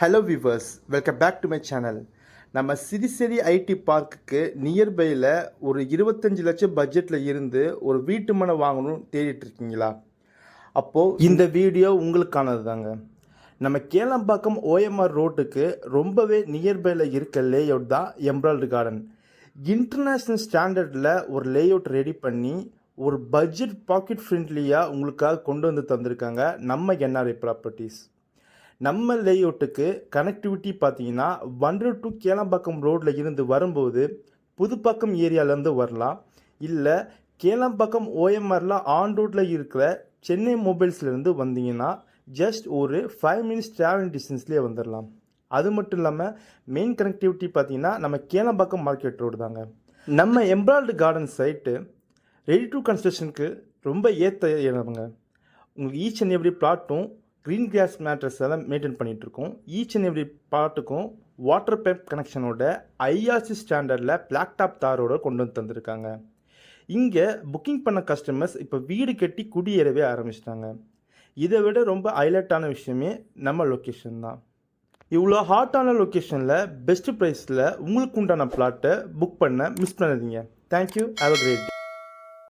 Hello viewers, welcome back to my channel. நம்ம Siruseri ID பார்க்குக்கு நியர்பையில் ஒரு 25 லட்சம் பட்ஜெட்டில் இருந்து ஒரு வீட்டு மனை வாங்கணும்னு தேடிட்டு இருக்கீங்களா? அப்போது இந்த வீடியோ உங்களுக்கானது தாங்க. நம்ம கேளம்பாக்கம் ஓஎம்ஆர் ரோட்டுக்கு ரொம்பவே நியர்பையில் இருக்க லேஅவுட் தான் எம்ரால்டு கார்டன். இன்டர்நேஷ்னல் ஸ்டாண்டர்டில் ஒரு லேஅவுட் ரெடி பண்ணி ஒரு பட்ஜெட் பாக்கெட் ஃப்ரெண்ட்லியாக உங்களுக்காக கொண்டு வந்து தந்திருக்காங்க நம்ம என்ஆர்ஐ ப்ராப்பர்ட்டிஸ். நம்ம லேஅவுட்டுக்கு கனெக்டிவிட்டி பார்த்தீங்கன்னா வண்டலூர் டு கேளம்பாக்கம் ரோட்டில் இருந்து வரும்போது புதுப்பாக்கம் ஏரியாவிலேருந்து வரலாம். இல்லை கேளம்பாக்கம் ஓஎம்ஆரில் ஆன் ரோட்டில் இருக்கிற சென்னை மொபைல்ஸ்லேருந்து வந்தீங்கன்னா ஜஸ்ட் ஒரு 5 மினிட்ஸ் ட்ராவலிங் டிஸ்டன்ஸ்லேயே வந்துடலாம். அது மட்டும் இல்லாமல் மெயின் கனெக்டிவிட்டி பார்த்தீங்கன்னா நம்ம கேளம்பாக்கம் மார்க்கெட் ரோடு தாங்க. நம்ம emerald garden site ready to கன்ஸ்ட்ரக்ஷனுக்கு ரொம்ப ஏற்ற இடம்ங்க. உங்களுக்கு ஈச் அண்ட் எவ்ரி பிளாட்டும் க்ரீன் கிராஸ் மேட்ரஸ் எல்லாம் மெயின்டைன் பண்ணிகிட்ருக்கோம். ஈச் அண்ட் எவ்ரி பாட்டுக்கும் வாட்டர் பைப் கனெக்ஷனோட ஐஆர்சி ஸ்டாண்டர்டில் பிளாக் டாப் தாரோடு கொண்டு வந்து தந்திருக்காங்க. இங்கே புக்கிங் பண்ண கஸ்டமர்ஸ் இப்போ வீடு கட்டி குடியேறவே ஆரம்பிச்சிட்டாங்க. இதை விட ரொம்ப ஹைலைட்டான விஷயமே நம்ம லொக்கேஷன் தான். இவ்வளோ ஹாட்டான லொக்கேஷனில் பெஸ்ட்டு ப்ரைஸில் உங்களுக்கு உண்டான பிளாட்டை புக் பண்ண மிஸ் பண்ணாதீங்க. Thank you. Have a great day.